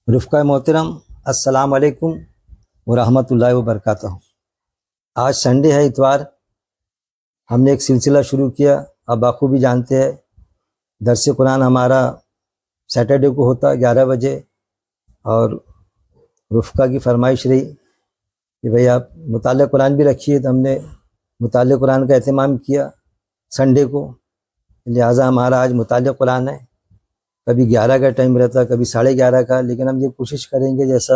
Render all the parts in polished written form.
رفقہ محترم، السلام علیکم ورحمۃ اللہ وبرکاتہ۔ آج سنڈے ہے، اتوار۔ ہم نے ایک سلسلہ شروع کیا، اب بخوبی جانتے ہیں درس قرآن ہمارا سیٹرڈے کو ہوتا 11 بجے، اور رفقہ کی فرمائش رہی کہ بھئی آپ مطالعہ قرآن بھی رکھیے، تو ہم نے مطالعہ قرآن کا اہتمام کیا سنڈے کو، لہٰذا ہمارا آج مطالعہ قرآن ہے۔ کبھی 11 کا ٹائم رہتا، کبھی 11:30 کا، لیکن ہم یہ کوشش کریں گے جیسا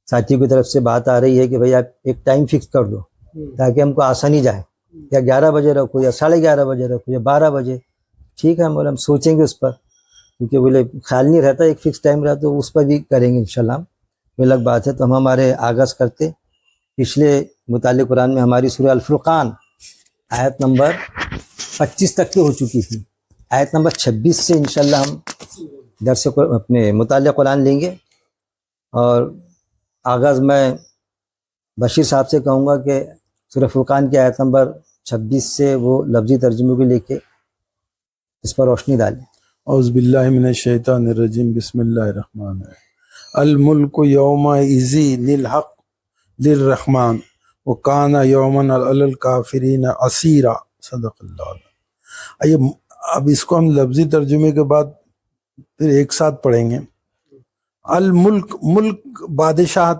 ساتھیوں کی طرف سے بات آ رہی ہے کہ بھئی آپ ایک ٹائم فکس کر دو تاکہ ہم کو آسانی جائے، یا 11 بجے رکھو، یا 11:30 بجے رکھو، یا 12 بجے، ٹھیک ہے، ہم سوچیں گے اس پر، کیونکہ بولے خیال نہیں رہتا ایک فکس ٹائم رہتا، تو اس پر بھی کریں گے انشاءاللہ، وہ الگ بات ہے۔ تو ہم ہمارے آغاز کرتے، پچھلے مطالعہ قرآن میں ہماری سورہ الفرقان آیت نمبر 25 تک کی ہو چکی تھی۔ آیت نمبر 26 سے انشاءاللہ ہم درس اپنے مطالعہ قرآن لیں گے، اور آغاز میں بشیر صاحب سے کہوں گا کہ سورہ فرقان کی آیت نمبر 26 سے وہ لفظی ترجمے کو لے کے اس پر روشنی ڈالیں۔ اعوذ باللہ من الشیطان الرجیم، بسم اللہ الرحمن الرحیم۔ الملک یومئذ للحق للرحمن وکان یوما علی الکافرین عسیرا، صدق اللہ۔ اب اس کو ہم لفظی ترجمے کے بعد پھر ایک ساتھ پڑھیں گے۔ الملک، ملک بادشاہت،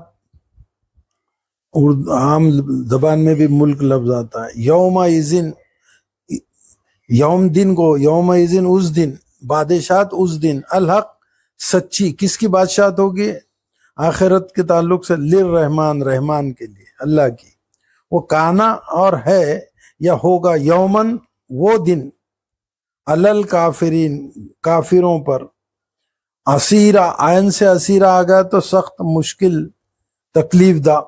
عام زبان میں بھی ملک لفظ آتا ہے۔ یومئذ، یوم دن کو، یومئذ اس دن، بادشاہت اس دن، الحق سچی، کس کی بادشاہت ہوگی؟ آخرت کے تعلق سے، للرحمن، رحمان کے لیے، اللہ کی۔ وہ کانا، اور ہے یا ہوگا، یومن وہ دن، علل کافرین کافروں پر، عسیرہ، عین سے عسیرہ آ گیا تو سخت، مشکل، تکلیف دہ۔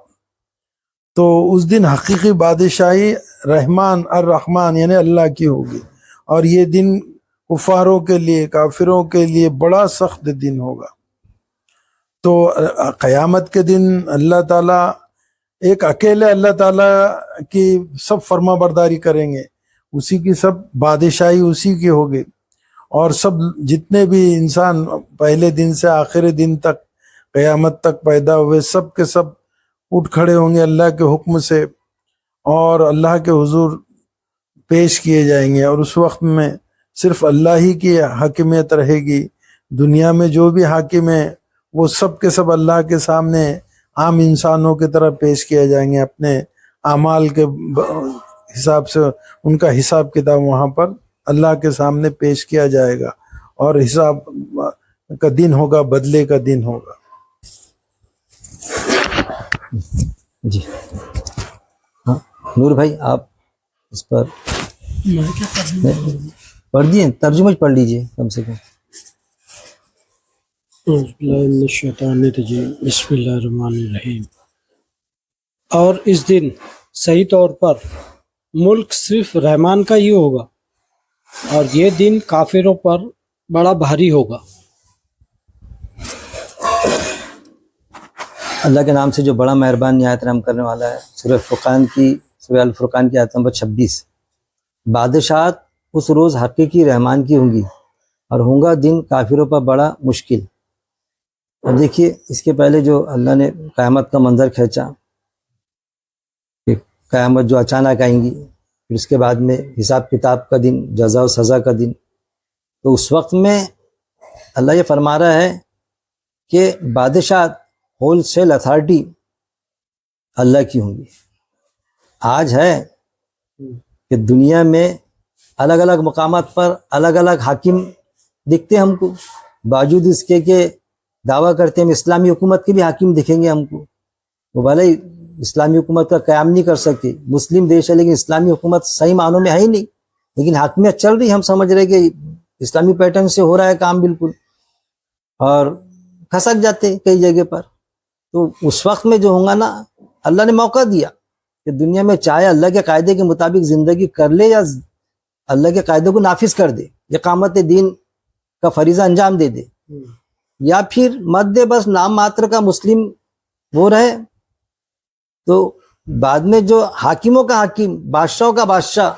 تو اس دن حقیقی بادشاہی رحمان الرحمن یعنی اللہ کی ہوگی، اور یہ دن کفاروں کے لیے، کافروں کے لیے بڑا سخت دن ہوگا۔ تو قیامت کے دن اللہ تعالیٰ ایک اکیلے اللہ تعالیٰ کی سب فرما برداری کریں گے، اسی کی سب بادشاہی اسی کی ہوگی، اور سب جتنے بھی انسان پہلے دن سے آخری دن تک، قیامت تک پیدا ہوئے، سب کے سب اٹھ کھڑے ہوں گے اللہ کے حکم سے، اور اللہ کے حضور پیش کیے جائیں گے، اور اس وقت میں صرف اللہ ہی کی حاکمیت رہے گی۔ دنیا میں جو بھی حاکم ہیں وہ سب کے سب اللہ کے سامنے عام انسانوں کی طرح پیش کیے جائیں گے، اپنے اعمال کے حساب سے ان کا حساب کتاب وہاں پر اللہ کے سامنے پیش کیا جائے گا، اور حساب کا دن ہوگا، بدلے کا دن ہوگا۔ جی ہاں، نور بھائی آپ اس پر پڑھ دیے، ترجمہ پڑھ لیجئے کم سے کم۔ اعوذ باللہ من الشیطان الرجیم، بسم اللہ الرحمن الرحیم۔ اور اس دن صحیح طور پر ملک صرف رحمان کا ہی ہوگا، اور یہ دن کافروں پر بڑا بھاری ہوگا۔ اللہ کے نام سے جو بڑا مہربان نہایت رحم کرنے والا ہے۔ سورہ الفرقان کی آیت نمبر 26۔ بادشاہت اس روز حقیقی رحمان کی ہوں گی، اور ہوں گا دن کافروں پر بڑا مشکل۔ اور دیکھیے اس کے پہلے جو اللہ نے قیامت کا منظر کھینچا کہ قیامت جو اچانک آئیں گی، پھر اس کے بعد میں حساب کتاب کا دن، جزا و سزا کا دن، تو اس وقت میں اللہ یہ فرما رہا ہے کہ بادشاہت، ہول سیل اتھارٹی اللہ کی ہوں گی۔ آج ہے کہ دنیا میں الگ الگ مقامات پر الگ الگ حاکم دکھتے ہم کو، باوجود اس کے کہ دعویٰ کرتے ہیں ہم اسلامی حکومت کے بھی حاکم دکھیں گے ہم کو، وہ بھلے اسلامی حکومت کا قیام نہیں کر سکے، مسلم دیش ہے لیکن اسلامی حکومت صحیح معنوں میں ہے ہی نہیں، لیکن حاکمیت چل رہی، ہم سمجھ رہے کہ اسلامی پیٹرن سے ہو رہا ہے کام بالکل، اور کھسک جاتے کئی جگہ پر۔ تو اس وقت میں جو ہوں گا نا، اللہ نے موقع دیا کہ دنیا میں چاہے اللہ کے قاعدے کے مطابق زندگی کر لے، یا اللہ کے قاعدے کو نافذ کر دے، اقامت دین کا فریضہ انجام دے دے، یا پھر مت دے، بس نام ماتر کا مسلم وہ رہے۔ تو بعد میں جو حاکموں کا حاکم، بادشاہوں کا بادشاہ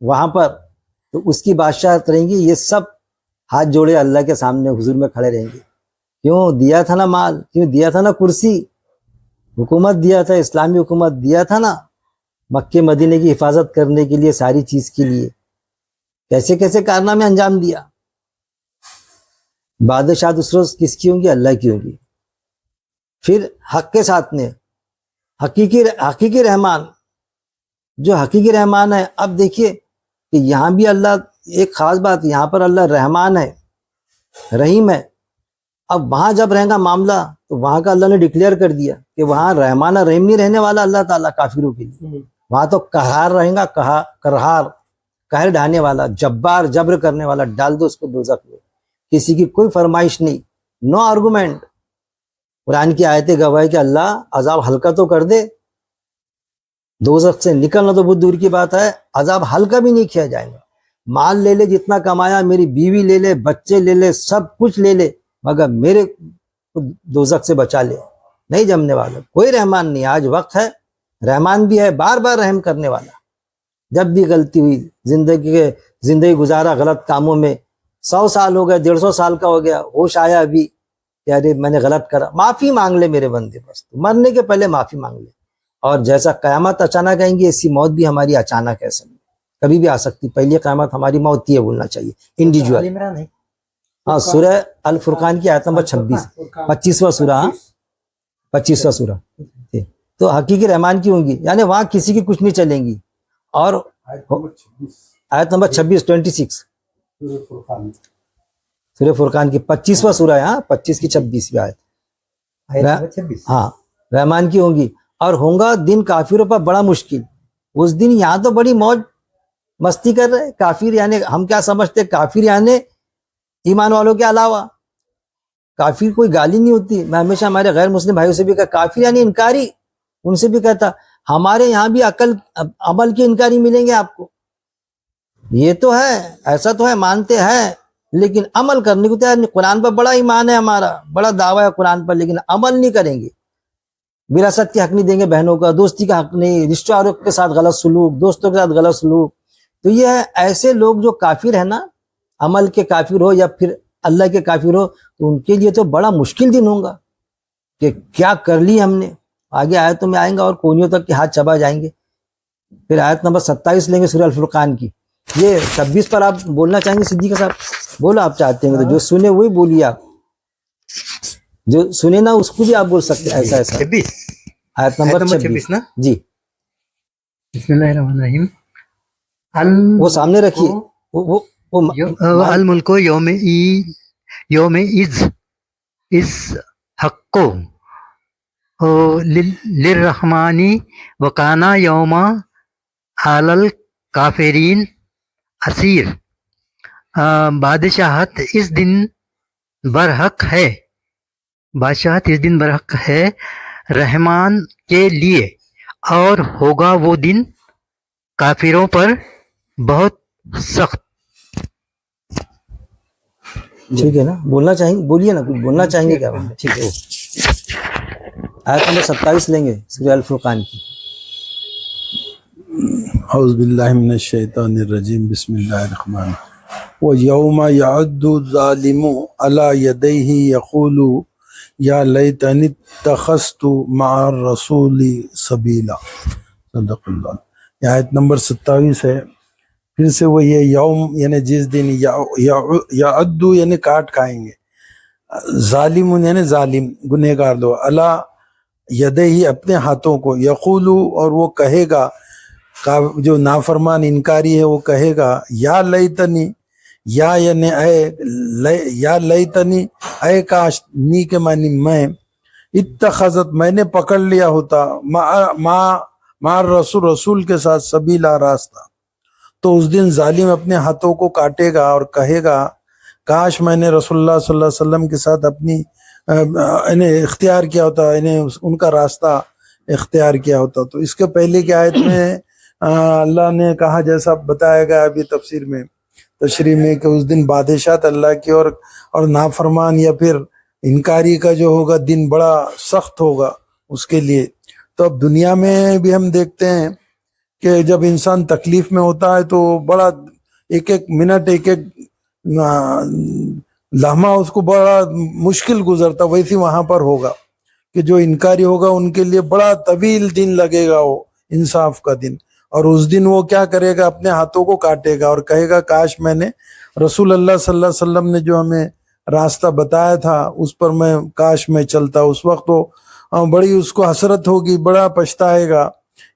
وہاں پر، تو اس کی بادشاہت رہیں گی، یہ سب ہاتھ جوڑے اللہ کے سامنے حضور میں کھڑے رہیں گے کیوں دیا تھا نا مال, کیوں دیا تھا نا کرسی, حکومت دیا تھا, اسلامی حکومت دیا تھا نا, مکے مدینے کی حفاظت کرنے کے لیے, ساری چیز کے لیے کیسے کیسے کارنامے انجام دیا. بادشاہت اس روز کس کی ہوں گی؟ اللہ کی ہوگی. پھر حق کے ساتھ میں حقیقی رحمان, جو حقیقی رحمان ہے. اب دیکھیے کہ یہاں بھی اللہ, ایک خاص بات, یہاں پر اللہ رحمان ہے, رحیم ہے. اب وہاں جب رہے گا معاملہ تو وہاں کا اللہ نے ڈکلیئر کر دیا کہ وہاں رحمان رحیم نہیں رہنے والا اللہ تعالیٰ کافروں کے لیے. وہاں تو قہار رہے گا, قہار, قہر ڈھانے والا, جبار, جبر کرنے والا. ڈال دو اس کو دوزخ میں, کسی کی کوئی فرمائش نہیں, نو آرگومنٹ. قرآن کی آیتیں گواہ کہ اللہ عذاب ہلکا تو کر دے, دوزخ سے نکلنا تو بہت دور کی بات ہے, عذاب ہلکا بھی نہیں کیا جائے گا. مال لے لے جتنا کمایا, میری بیوی لے لے, بچے لے لے, سب کچھ لے لے, مگر میرے کو دوزخ سے بچا لے, نہیں جمنے والا کوئی رحمان نہیں. آج وقت ہے, رحمان بھی ہے, بار بار رحم کرنے والا. جب بھی غلطی ہوئی, زندگی گزارا غلط کاموں میں, 100 سال ہو گئے, 150 سال کا ہو گیا, ہوش آیا ابھی کہ ارے میں نے غلط کرا, معافی مانگ لے میرے بندے, بس مرنے کے پہلے معافی مانگ لے. اور جیسا قیامت اچانک آئیں گی, ایسی موت بھی ہماری اچانک ایسے کبھی بھی آ سکتی. پہلی قیامت ہماری موت یہ بولنا چاہیے انڈیویجول. ہاں, سورہ الفرقان کی آیت نمبر 26, 25واں سورہ, 25واں سورہ. تو حقیقی رحمان کی ہوں گی, یعنی وہاں کسی کی کچھ نہیں چلیں گی. اور آیت نمبر 26, 26 سورہ فرقان کی 25واں سورہ ہے, ہاں 25 کی 26ویں آیت. ہاں, رحمان کی ہوں گی. اور ہوں گا دن کافروں پر بڑا مشکل. اس دن یہاں تو بڑی موج مستی کر رہے کافر, یعنی ہم کیا سمجھتے کافر یعنی ایمان والوں کے علاوہ. کافر کوئی گالی نہیں ہوتی. میں ہمیشہ ہمارے غیر مسلم بھائیوں سے بھی کہا کافر یعنی انکاری, ان سے بھی کہتا ہمارے یہاں بھی عمل کے انکاری ملیں گے آپ کو. یہ تو ہے, ایسا تو ہے, مانتے ہیں لیکن عمل کرنے کو تیار نہیں. قرآن پر بڑا ایمان ہے ہمارا, بڑا دعویٰ ہے قرآن پر, لیکن عمل نہیں کریں گے. وراثت کے حق نہیں دیں گے بہنوں کا, دوستی کا حق نہیں, رشتہ داروں کے ساتھ غلط سلوک, دوستوں کے ساتھ غلط سلوک. تو یہ ہے, ایسے لوگ جو کافر ہیں نا, عمل کے کافر ہو یا پھر اللہ کے کافر ہو, تو ان کے لیے تو بڑا مشکل دن ہوگا کہ کیا کر لی ہم نے. آگے آیتوں میں آئیں گا اور کونیوں تک کے ہاتھ چبا جائیں گے. پھر آیت نمبر 27 لیں گے سورہ الفرقان کی. یہ 26 پر آپ بولنا چاہیں گے صدیقہ صاحب؟ بولو آپ چاہتے ہیں تو, جو سنے وہی بولیے آپ, جو سنے نا اس کو بھی آپ بول سکتے ہیں. ایسا ایسا 26 آیت نمبر 26 نا. جی, بسم اللہ الرحمن الرحیم. وہ سامنے رکھیے, وہ الملک یوم از حقو للرحمانی وکانا یوم علی الکافرین اسیر. بادشاہت اس دن برحق ہے, بادشاہت اس دن برحق ہے رحمان کے لیے, اور ہوگا وہ دن کافروں پر بہت سخت. ٹھیک ہے نا, بولنا چاہیں گے بولیے نا, کچھ بولنا چاہیں گے کیا؟ ٹھیک ہے. آیت نمبر 27 لیں گے سورہ الفرقان کی. اعوذ باللہ من الشیطان الرجیم, بسم اللہ الرحمن الرحیم. وَيَوْمَ يَعُضُّ الظَّالِمُ عَلَى يَدَيْهِ يَقُولُ يَا لَيْتَنِي اتَّخَذْتُ مَعَ الرَّسُولِ سَبِيلًا. صدق اللہ. یہ آیت نمبر 27 ہے. پھر سے وہ یہ یوم یعنی جس دن, یعد یعنی کاٹ کھائیں گے, ظالم یعنی ظالم گنہگار لوگ, اللہ یدہی اپنے ہاتھوں کو, یقول اور وہ کہے گا, جو نافرمان انکاری ہے وہ کہے گا, یا لیتنی, یا یعنی اے, یا لیتنی اے کاش, نی کے معنی میں, اتخذت میں نے پکڑ لیا ہوتا, مع رسول رسول کے ساتھ, سبیلا راستہ. تو اس دن ظالم اپنے ہاتھوں کو کاٹے گا اور کہے گا کاش میں نے رسول اللہ صلی اللہ علیہ وسلم کے ساتھ اپنی انہیں اختیار کیا ہوتا, انہیں ان کا راستہ اختیار کیا ہوتا. تو اس کے پہلے کی آیت میں اللہ نے کہا, جیسا بتایا گیا ابھی تفسیر میں, تشریح میں, کہ اس دن بادشاہت اللہ کی اور نافرمان یا پھر انکاری کا جو ہوگا دن بڑا سخت ہوگا اس کے لیے. تو اب دنیا میں بھی ہم دیکھتے ہیں کہ جب انسان تکلیف میں ہوتا ہے تو بڑا ایک ایک منٹ, ایک ایک لمحہ اس کو بڑا مشکل گزرتا، ویسی وہاں پر ہوگا کہ جو انکاری ہوگا ان کے لیے بڑا طویل دن لگے گا، وہ انصاف کا دن. اور اس دن وہ کیا کرے گا؟ اپنے ہاتھوں کو کاٹے گا اور کہے گا کاش میں نے رسول اللہ صلی اللہ علیہ وسلم نے جو ہمیں راستہ بتایا تھا اس پر میں کاش میں چلتا. اس وقت وہ بڑی اس کو حسرت ہوگی، بڑا پچھتائے گا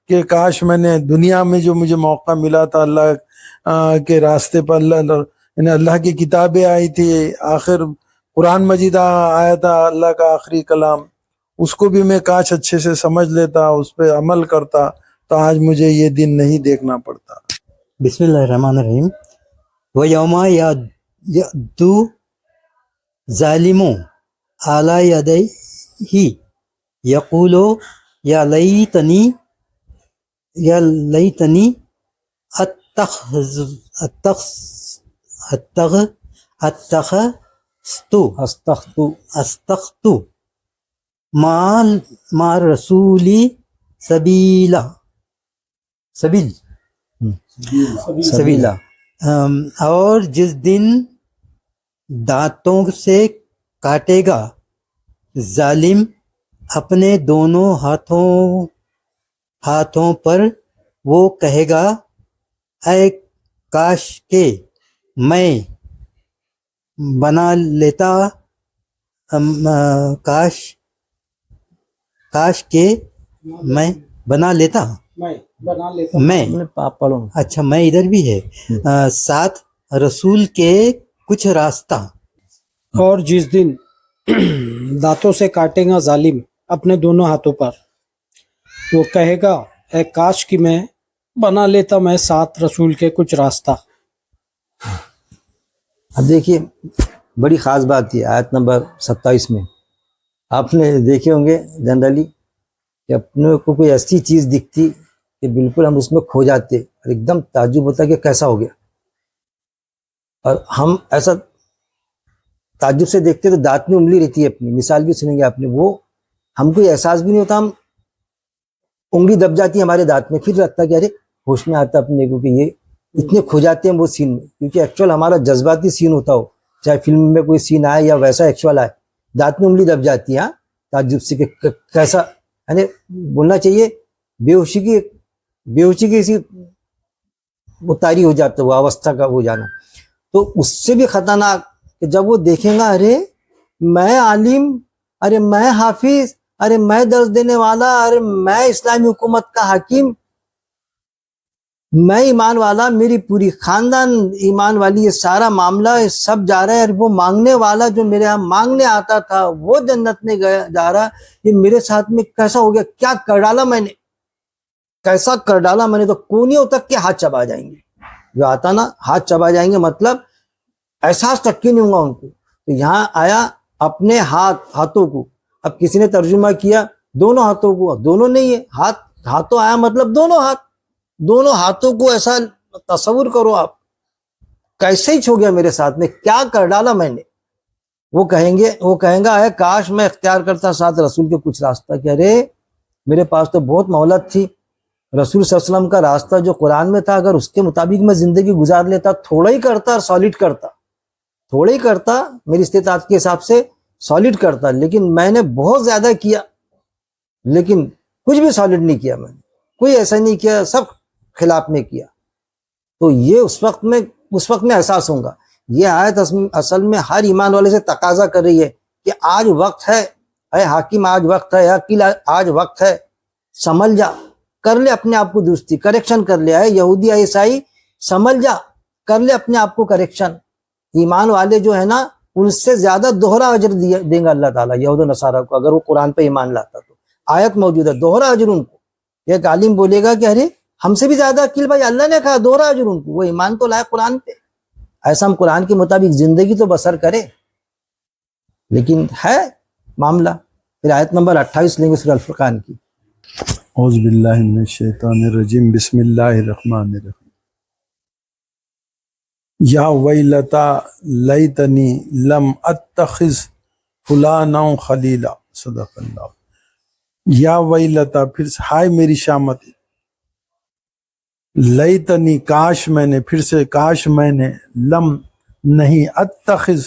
کہ کاش میں نے دنیا میں جو مجھے موقع ملا تھا اللہ کے راستے پر، اللہ کی کتابیں آئی تھی، آخر قرآن مجید آیا تھا، اللہ کا آخری کلام، اس کو بھی میں کاش اچھے سے سمجھ لیتا، اس پہ عمل کرتا، تو آج مجھے یہ دن نہیں دیکھنا پڑتا. بسم اللہ الرحمن الرحیم. وَيَوْمَ يَعْضُ الظَّالِمُ عَلَى يَدَيْهِ يَقُولُ يَا لَيْتَنِي اتخذت مع الرسول سبیلا. سبیلا. اور جس دن دانتوں سے کاٹے گا ظالم اپنے دونوں ہاتھوں پر، وہ کہے گا اے کاش کہ میں بنا لیتا، کاش کہ میں بنا لیتا، میں آپ پڑھو. اچھا میں ادھر بھی ہے ساتھ رسول کے کچھ راستہ. اور جس دن دانتوں سے کاٹے گا ظالم اپنے دونوں ہاتھوں پر، وہ کہے گا اے کاش کہ میں بنا لیتا میں ساتھ رسول کے کچھ راستہ. اب دیکھیے بڑی خاص بات یہ آیت نمبر 27 میں آپ نے دیکھے ہوں گے جنرلی کہ اپنے کو کوئی ایسی چیز دکھتی کہ بالکل ہم اس میں کھو جاتے اور ایک دم تعجب ہوتا کہ کیسا ہو گیا، اور ہم ایسا تعجب سے دیکھتے تو دانت میں انگلی رہتی ہے اپنی. مثال بھی سنیں گے آپ نے، وہ ہم کو احساس بھی نہیں ہوتا، ہم انگلی دب جاتی ہے ہمارے دانت میں، پھر لگتا کہ ارے ہوش میں آتا اپنے کو کہ یہ اتنے کھو جاتے ہیں وہ سین میں، کیونکہ ایکچوئل ہمارا جذباتی سین ہوتا ہو، چاہے فلم میں کوئی سین آئے یا ویسا ایکچوئل آئے، دانت میں انگلی دب جاتی ہے تعجب سے کہ کیسا، یعنی بولنا چاہیے بے ہوشی کی اسی متاری ہو جاتا ہے وہ اوستھا کا ہو جانا. تو اس سے بھی خطرناک کہ جب وہ دیکھیں گا ارے میں عالم، ارے میں حافظ، ارے میں درس دینے والا، ارے میں اسلامی حکومت کا حاکم، میں ایمان والا، میری پوری خاندان ایمان والی، یہ سارا معاملہ یہ سب جا رہا ہے، اور وہ مانگنے والا جو میرے یہاں مانگنے آتا تھا وہ جنت میں جا رہا، یہ میرے ساتھ میں کیسا ہو گیا، کیا کر ڈالا میں نے، کیسا کر ڈالا میں نے. تو کونیوں تک کے ہاتھ چبا جائیں گے، جو آتا نا ہاتھ چبا جائیں گے، مطلب احساس تک کی نہیں ہوگا ان کو. تو یہاں آیا اپنے ہاتھوں کو، اب کسی نے ترجمہ کیا دونوں ہاتھوں کو، دونوں نہیں ہے، ہاتھوں آیا مطلب دونوں ہاتھوں کو. ایسا تصور کرو آپ کیسے ہی چھو گیا میرے ساتھ میں، کیا کر ڈالا میں نے. وہ کہیں گا اے کاش میں اختیار کرتا ساتھ رسول کے کچھ راستہ، کہ ارے میرے پاس تو بہت مہلت تھی، رسول صلی اللہ علیہ وسلم کا راستہ جو قرآن میں تھا اگر اس کے مطابق میں زندگی گزار لیتا، تھوڑا ہی کرتا اور سالڈ کرتا، تھوڑا ہی کرتا میری استطاعت کے حساب سے سالڈ کرتا، لیکن میں نے بہت زیادہ کیا، لیکن کچھ بھی سالڈ نہیں کیا، میں نے کوئی ایسا نہیں کیا، سب خلاف میں کیا. تو یہ اس وقت میں احساس ہوگا. یہ آیت اصل میں ہر ایمان والے سے تقاضا کر رہی ہے کہ آج وقت ہے، اے حاکم آج وقت ہے، عقیل آج وقت ہے، سنبھل جا، کر لے اپنے آپ کو درستی، کریکشن کر لے. اے یہودی اے عیسائی سنبھل جا، کر لے اپنے آپ کو کریکشن. ایمان والے جو ہے نا ان سے زیادہ دوہرا اجر دیں گا اللہ تعالیٰ یہود و نصارہ کو، اگر وہ قرآن پہ ایمان لاتا تو. آیت موجود ہے دوہرا اجر ان کو. ایک عالم بولے گا کہ ارے ہم سے بھی زیادہ عقیل بھائی، اللہ نے کہا دوہرا اجر ان کو، وہ ایمان تو لائے قرآن پہ. ایسا ہم قرآن کے مطابق زندگی تو بسر کریں، لیکن ہے معاملہ. پھر آیت نمبر 28 لیں گے سورہ الفرقان کی. اعوذ باللہ من الشیطان الرجیم، بسم اللہ الرحمن الرحیم. یا ویلتا لیتنی لم اتخذ فلانا خلیلا. صدق اللہ. یا ویلتا، پھر ہائے میری شامت، لیتنی کاش میں نے، پھر سے کاش میں نے، لم نہیں، اتخذ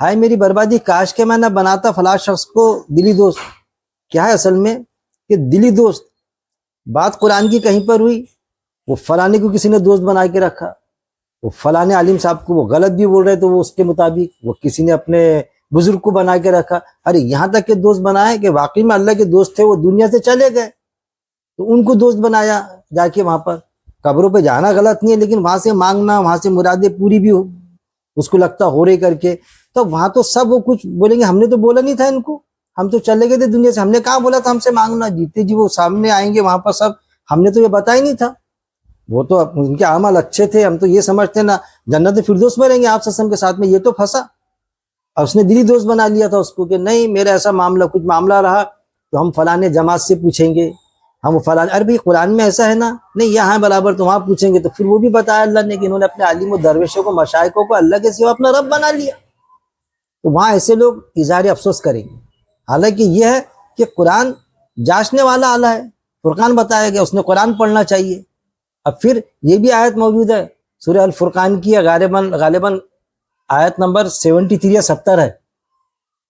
ہائے میری بربادی کاش کہ میں نہ بناتا فلاں شخص کو دلی دوست. کیا ہے اصل میں کہ دلی دوست بات قرآن کی کہیں پر ہوئی، وہ فلانے کو کسی نے دوست بنا کے رکھا، وہ فلانے عالم صاحب کو وہ غلط بھی بول رہے تو وہ اس کے مطابق وہ کسی نے اپنے بزرگ کو بنا کے رکھا. ارے یہاں تک کہ دوست بنائے کہ واقعی میں اللہ کے دوست تھے، وہ دنیا سے چلے گئے تو ان کو دوست بنایا جا کے. وہاں پر قبروں پہ جانا غلط نہیں ہے، لیکن وہاں سے مانگنا، وہاں سے مرادیں پوری بھی اس کو لگتا ہو رہے کر کے، تو وہاں تو سب وہ کچھ بولیں گے ہم نے تو بولا نہیں تھا ان کو، ہم تو چلے گئے تھے دنیا سے، ہم نے کہاں بولا تھا ہم سے مانگنا. جیتے جی وہ سامنے آئیں گے وہاں پر سب، ہم نے تو یہ بتایا نہیں تھا. وہ تو ان کے اعمال اچھے تھے، ہم تو یہ سمجھتے ہیں نا جنت فردوس میں رہیں گے آپ وسلم کے ساتھ میں. یہ تو پھنسا اور اس نے دلی دوست بنا لیا تھا اس کو کہ نہیں میرا ایسا معاملہ کچھ معاملہ رہا تو ہم فلانے جماعت سے پوچھیں گے، ہم فلاں. ارے بھائی قرآن میں ایسا ہے نا، نہیں یہاں برابر تو وہاں پوچھیں گے. تو پھر وہ بھی بتایا اللہ نے کہ انہوں نے اپنے عالم و درویشوں کو، مشائخوں کو اللہ کے سوا اپنا رب بنا لیا. تو وہاں ایسے لوگ اظہار افسوس کریں گے. حالانکہ یہ ہے کہ قرآن جانچنے والا اعلیٰ ہے، فرقان بتایا گیا اس نے قرآن پڑھنا چاہیے. اب پھر یہ بھی آیت موجود ہے سورہ الفرقان کی، غالباً آیت نمبر 73 یا 70 ہے.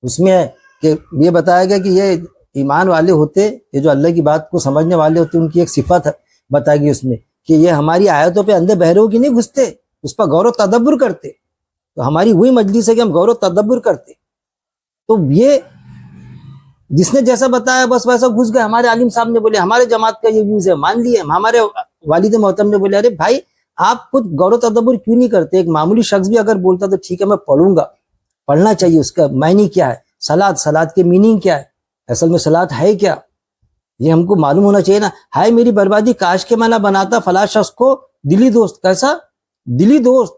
اس میں ہے کہ یہ بتایا گیا کہ یہ ایمان والے ہوتے، یہ جو اللہ کی بات کو سمجھنے والے ہوتے، ان کی ایک صفت بتائی گئی اس میں کہ یہ ہماری آیتوں پہ اندھے بہروں کی نہیں گھستے، اس پر غور و تدبر کرتے. تو ہماری وہی مجلس ہے کہ ہم غور و تدبر کرتے. تو یہ جس نے جیسا بتایا بس ویسا گھس گئے. ہمارے عالم صاحب نے بولے ہمارے جماعت کا یہ ویوز ہے، مان لیے. ہمارے والد محترم نے بولے ارے بھائی آپ کچھ غور و تدبر کیوں نہیں کرتے؟ ایک معمولی شخص بھی اگر بولتا تو ٹھیک ہے میں پڑھوں گا، پڑھنا چاہیے. اس کا معنی کیا ہے، صلاۃ کے میننگ کیا ہے، اصل میں صلاۃ ہے کیا، یہ ہم کو معلوم ہونا چاہیے نا. ہائے میری بربادی کاش کہ میں نہ بناتا فلاں شخص کو دلی دوست. کیسا دلی دوست؟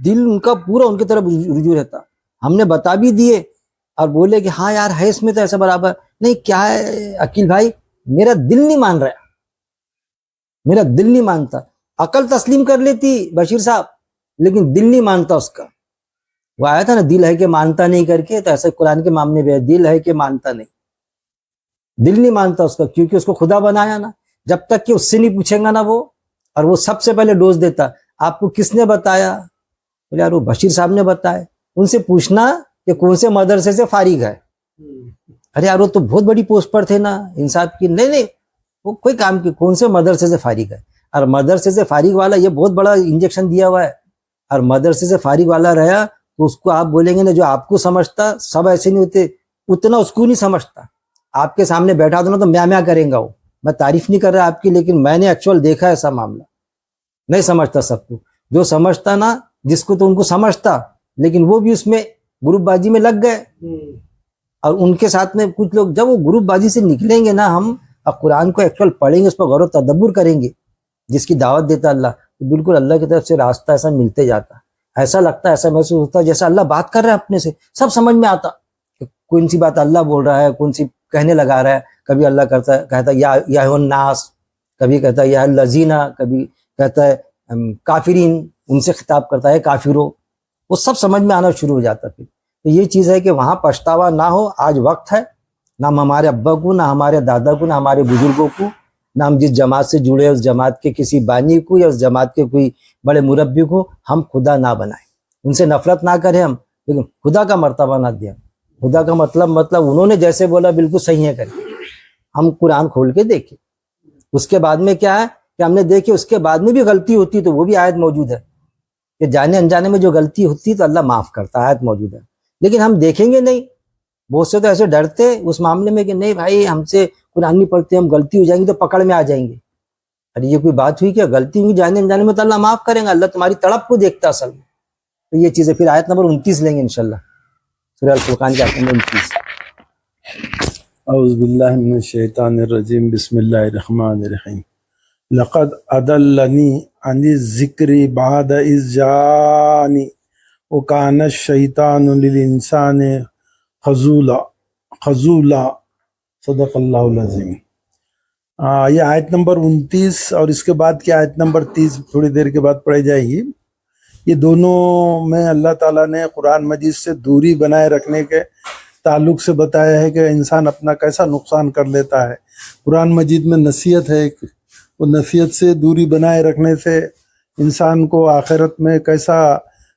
دل ان کا پورا ان کی طرف رجوع رہتا. ہم نے بتا بھی دیے اور بولے کہ ہاں یار ہے اس میں تو ایسا برابر نہیں. کیا ہے عقیل بھائی، میرا دل نہیں مان رہا، میرا دل نہیں مانتا. عقل تسلیم کر لیتی بشیر صاحب، لیکن دل نہیں مانتا اس کا. وہ آیا تھا نا دل ہے کہ مانتا نہیں کر کے، تو ایسے قرآن کے معاملے میں دل ہے کہ مانتا نہیں، دل نہیں مانتا اس کا، کیونکہ اس کو خدا بنایا نا. جب تک کہ اس سے نہیں پوچھیں گا نا وہ، اور وہ سب سے پہلے ڈوز دیتا آپ کو کس نے بتایا؟ بولے یار وہ بشیر صاحب نے بتایا. ان سے پوچھنا کہ کون سے مدرسے سے فارغ ہے. ارے یار وہ تو بہت بڑی پوسٹ پر تھے نا انصاف کی. نہیں وہ کوئی کام کی، کون سے مدرسے سے فارغ ہے. اور مدرسے سے فارغ والا یہ بہت بڑا انجیکشن دیا ہوا ہے. اور مدرسے سے فارغ والا رہا تو اس کو آپ بولیں گے نا جو آپ کو سمجھتا، سب ایسے نہیں ہوتے، اتنا اس کو نہیں سمجھتا. آپ کے سامنے بیٹھا دو نا تو میاں کریں گا وہ. میں تعریف نہیں کر رہا آپ کی، لیکن میں نے ایکچوئل دیکھا ایسا معاملہ. نہیں سمجھتا سب کو، جو سمجھتا نا جس کو تو ان کو سمجھتا، لیکن وہ بھی اس میں گروپ بازی میں لگ گئے. اور ان کے ساتھ میں کچھ لوگ جب وہ گروپ بازی سے نکلیں گے نا، ہم اب قرآن کو ایکچوئل پڑھیں گے، اس پر غور و تدبر کریں گے جس کی دعوت دیتا اللہ، تو بالکل اللہ کی طرف سے راستہ ایسا ملتے جاتا. ایسا لگتا ہے، ایسا محسوس ہوتا ہے جیسا اللہ بات کر رہا ہے اپنے سے، سب سمجھ میں آتا. کون سی بات اللہ بول رہا ہے، کون سی کہنے لگا رہا ہے. کبھی اللہ کہتا ہے یا الناس، کبھی کہتا ہے یا الذین، کبھی کہتا ہے کافرین، ان سے خطاب کرتا ہے کافروں. وہ سب سمجھ میں آنا شروع ہو جاتا. پھر تو یہ چیز ہے کہ وہاں پچھتاوا نہ ہو. آج وقت ہے، نہ ہمارے ابا کو، نہ ہمارے دادا کو، نہ ہمارے بزرگوں کو، نہ ہم جس جماعت سے جڑے اس جماعت کے کسی بانی کو یا اس جماعت کے کوئی بڑے مربی کو ہم خدا نہ بنائیں. ان سے نفرت نہ کریں ہم، لیکن خدا کا مرتبہ نہ دیں. خدا کا مطلب انہوں نے جیسے بولا بالکل صحیح ہے کریں. ہم قرآن کھول کے دیکھیں. اس کے بعد میں کیا ہے کہ ہم نے دیکھے اس کے بعد میں بھی غلطی ہوتی تو وہ بھی آیت موجود ہے کہ جانے انجانے میں جو غلطی ہوتی تو اللہ معاف کرتا، آیت موجود ہے. لیکن ہم دیکھیں گے نہیں. بہت سے تو ایسے ڈرتے اس معاملے میں کہ نہیں بھائی ہم سے قرآن نہیں پڑھتے، ہم غلطی ہو جائیں گی تو پکڑ میں آ جائیں گے. ارے یہ کوئی بات ہوئی کہ غلطی ہوئی جانے انجانے میں تو اللہ معاف کریں گا. اللہ تمہاری تڑپ کو دیکھتا اصل میں. تو یہ چیزیں پھر آیت نمبر 29 لیں گے انشاءاللہ، سورہ الفرقان کی آیت نمبر 29. اعوذ باللہ من الشیطان الرجیم، بسم اللہ الرحمن الرحیم. لقد اضلنی عن الذکر بعد اذ جاءنی وکان الشیطان للانسان خذولا. صدق اللہ العظیم. یہ آیت نمبر 29 اور اس کے بعد کی آیت نمبر 30 تھوڑی دیر کے بعد پڑھی جائے گی. یہ دونوں میں اللہ تعالیٰ نے قرآن مجید سے دوری بنائے رکھنے کے تعلق سے بتایا ہے کہ انسان اپنا کیسا نقصان کر لیتا ہے. قرآن مجید میں نصیحت ہے، وہ نصیحت سے دوری بنائے رکھنے سے انسان کو آخرت میں کیسا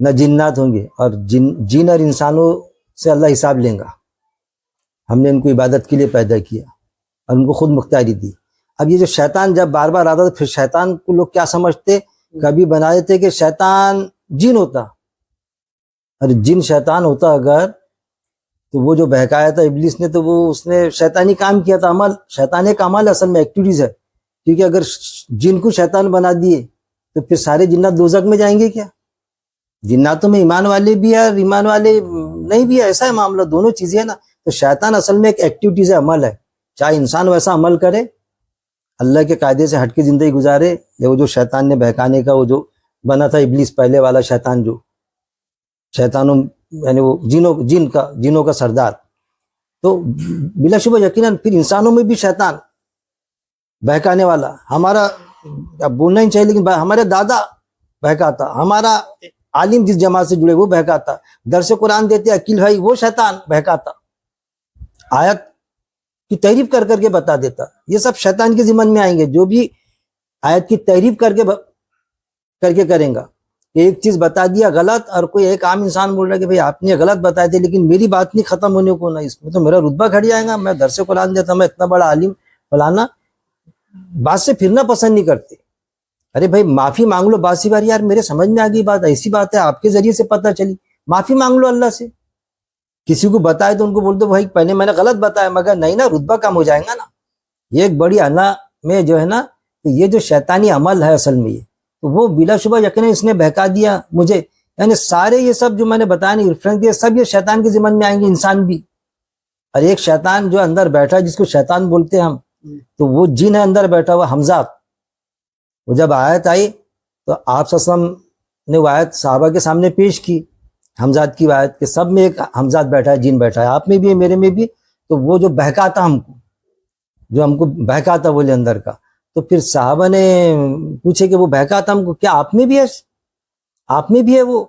نہ جنات ہوں گے، اور جن اور انسانوں سے اللہ حساب لیں گا. ہم نے ان کو عبادت کے لیے پیدا کیا اور ان کو خود مختاری دی. اب یہ جو شیطان جب بار بار آتا تھا، پھر شیطان کو لوگ کیا سمجھتے، کبھی بنا دیتے کہ شیطان جن ہوتا، اور جن شیطان ہوتا اگر تو وہ جو بہکایا تھا ابلیس نے، تو وہ اس نے شیطانی کام کیا تھا. عمل شیطان کا عمل اصل میں ایکٹیویٹیز ہے، کیونکہ اگر جن کو شیطان بنا دیے تو پھر سارے جنات دوزخ میں جائیں گے کیا؟ جناتوں میں ایمان والے بھی ہے اور ایمان والے نہیں بھی ہے، ایسا ہے معاملہ، دونوں چیزیں ہیں نا. تو شیطان اصل میں ایک ایکٹیویٹیز ہے، عمل ہے. چاہے انسان ویسا عمل کرے، اللہ کے قاعدے سے ہٹ کے زندگی گزارے، یا وہ جو شیطان نے بہکانے کا وہ جو بنا تھا ابلیس پہلے والا شیطان، جو شیطانوں یعنی وہ جنوں کا سردار، تو بلا شبہ یقیناً پھر انسانوں میں بھی شیطان بہکانے والا. ہمارا اب بولنا ہی چاہیے، لیکن ہمارے دادا بہکاتا، ہمارا عالم جس جماعت سے جڑے وہ بہکاتا، درس قرآن دیتے عقیل بھائی وہ شیطان بہکاتا، آیت کی تحریف کر کر کے بتا دیتا. یہ سب شیطان کے ذمن میں آئیں گے، جو بھی آیت کی تحریف کر کے کریں گا. کہ ایک چیز بتا دیا غلط، اور کوئی ایک عام انسان بول رہا ہے کہ بھائی آپ نے غلط بتائے تھے، لیکن میری بات نہیں ختم ہونے کو، نہ اس میں تو میرا رتبہ گھٹ جائے گا، میں درس قرآن دیتا، میں اتنا بڑا عالم فلانا. بات سے پھرنا پسند نہیں کرتے. ارے بھائی معافی مانگ لو، باسی بار یار میرے سمجھ میں آ گئی بات، ایسی بات ہے آپ کے ذریعے سے پتہ چلی، معافی مانگ لو اللہ سے. کسی کو بتائے تو ان کو بول دو بھائی پہلے میں نے غلط بتایا، مگر نہیں نا، رتبہ کم ہو جائے گا نا. یہ ایک بڑی انا میں جو ہے نا، تو یہ جو شیطانی عمل ہے اصل میں، یہ تو وہ بلا شبہ یقیناً اس نے بہکا دیا مجھے. یعنی سارے یہ سب جو میں نے بتایا نہیں ریفرنس دیا، سب یہ شیطان کے ذمن میں آئیں گے، انسان بھی. اور ایک شیطان جو اندر بیٹھا ہے، جس کو شیطان بولتے ہیں ہم، تو وہ جن ہے اندر بیٹھا ہوا حمزات. وہ جب آیت آئی تو آپ صلی اللہ علیہ وسلم نے وہ آیت صحابہ کے سامنے پیش کی، حمزات کی آیت، کہ سب میں ایک حمزات بیٹھا ہے، جن بیٹھا ہے، آپ میں بھی ہے، میرے میں بھی. تو وہ جو بہکاتا ہم کو، جو ہم کو بہکاتا بولے اندر کا، تو پھر صحابہ نے پوچھے کہ وہ بہکاتا ہم کو، کیا آپ میں بھی ہے، آپ میں بھی ہے وہ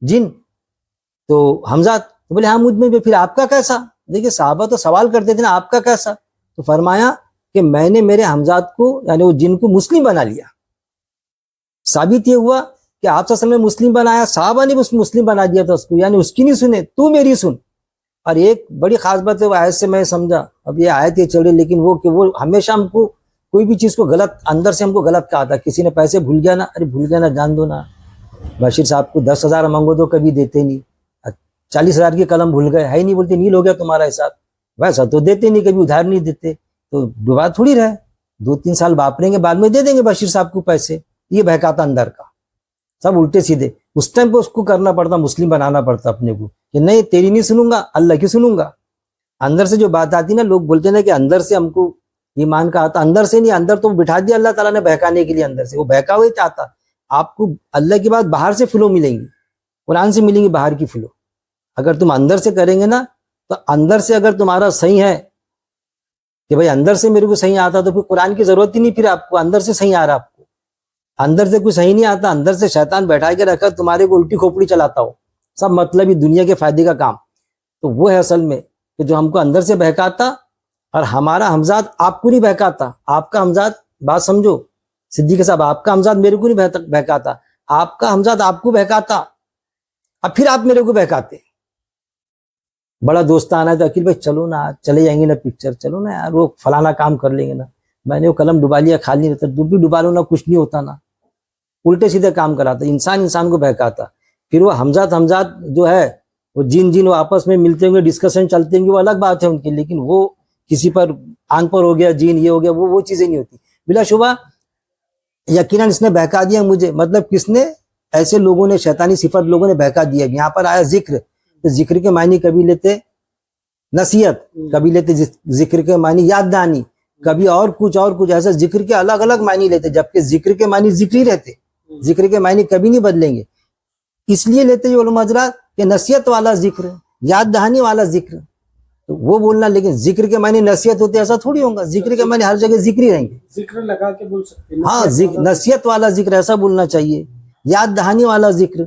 جن؟ تو حمزات تو بولے ہاں مجھ میں بھی. پھر آپ کا کیسا؟ دیکھیے صحابہ تو سوال کرتے تھے نا، آپ کا کیسا؟ تو فرمایا کہ میں نے میرے حمزات کو یعنی وہ جن کو مسلم بنا لیا. ثابت یہ ہوا کہ آپ صلی اللہ علیہ وسلم نے مسلم بنایا، صحابہ نے اس مسلم بنا دیا تھا اس کو، یعنی اس کی نہیں سنے، تو میری سن. اور ایک بڑی خاص بات ہے، وہ آیت سے میں سمجھا، اب یہ آیت یہ چل رہی، لیکن وہ کہ وہ ہمیشہ ہم کو کوئی بھی چیز کو غلط اندر سے ہم کو غلط کہا تھا. کسی نے پیسے بھول گیا نا، ارے بھول گیا نا، جان دو نا. بشیر صاحب کو 10,000 مانگو تو کبھی دیتے نہیں، 40,000 کی قلم بھول گئے، ہے ہی نہیں، بولتے نیل ہو گیا تمہارا حساب، ویسا تو دیتے نہیں، کبھی ادھار نہیں دیتے. تو ڈبا تھوڑی رہے، 2-3 سال باپریں گے، بعد میں دے دیں گے بشیر صاحب کو پیسے. یہ بہکاتا اندر کا، سب الٹے سیدھے. اس ٹائم پہ اس کو کرنا پڑتا، مسلم بنانا پڑتا اپنے کو، کہ نہیں تیری نہیں سنوں گا، اللہ کی سنوں گا. اندر سے جو بات آتی نا، لوگ بولتے نا کہ اندر سے ہم کو ایمان کا آتا، اندر سے نہیں، اندر تو بٹھا دیا اللہ تعالیٰ نے بہکانے کے لیے، اندر سے وہ بہکا ہوئے چاہتا. آپ کو اللہ کی بات باہر سے فلو ملیں گی، قرآن سے ملیں گی باہر کی فلو. اگر تم اندر سے کریں گے نا، تو اندر سے اگر تمہارا صحیح ہے کہ بھائی اندر سے میرے کو صحیح آتا، تو پھر قرآن کی ضرورت ہی نہیں، پھر آپ کو اندر سے صحیح آ رہا. آپ کو اندر سے کوئی صحیح نہیں آتا، اندر سے شیطان بیٹھا کے رکھا تمہارے کو الٹی کھوپڑی چلاتا ہو، سب مطلب ہی دنیا کے فائدے کا کام. تو وہ ہے اصل میں کہ جو ہم کو اندر سے بہکاتا، اور ہمارا حمزات آپ کو نہیں بہکاتا. آپ کا حمزات، بات سمجھو صدیق صاحب، آپ کا حمزات میرے کو نہیں بہکاتا، آپ کا حمزات آپ کو بہکاتا، اب پھر آپ میرے کو بہکاتے. بڑا دوستانہ ہے تو عقیل بھائی چلو نا، چلے جائیں گے نا پکچر، چلو نا یار وہ فلانا کام کر لیں گے نا. میں نے وہ قلم ڈبا لیا، خالی رہتا، دو بھی ڈبا لو نا، کچھ نہیں ہوتا نا. الٹے سیدھے کام کراتا، انسان کو بہکاتا. پھر وہ حمزات جو ہے، وہ جن وہ آپس میں ملتے ہوں گے، ڈسکشن چلتے ہوں گے، وہ الگ بات ہے ان کی، لیکن وہ کسی پر آن پر ہو گیا جین، یہ ہو گیا، وہ چیزیں نہیں ہوتی. بلا شبہ یقیناً اس نے بہکا دیا مجھے. مطلب کس نے؟ ایسے لوگوں نے، شیطانی صفت لوگوں نے بہکا دیا. یہاں پر آیا ذکر، تو ذکر کے معنی کبھی لیتے نصیحت، کبھی لیتے ذکر کے معنی یاد دہانی، کبھی اور کچھ ایسا ذکر کے الگ الگ معنی لیتے، جبکہ ذکر کے معنی ذکر ہی رہتے، ذکر کے معنی کبھی نہیں بدلیں گے. اس لیے لیتے یہ علماء حضرات کہ نصیحت والا ذکر، یاد دہانی والا ذکر، تو وہ بولنا. لیکن ذکر کے معنی نصیحت ہوتے، ایسا تھوڑی ہوگا. ذکر کے معنی ہر جگہ ذکر ہی رہیں گے. ذکر لگا کے بول سکتے ہیں، ہاں، نصیحت والا ذکر ایسا بولنا چاہیے، یاد دہانی والا ذکر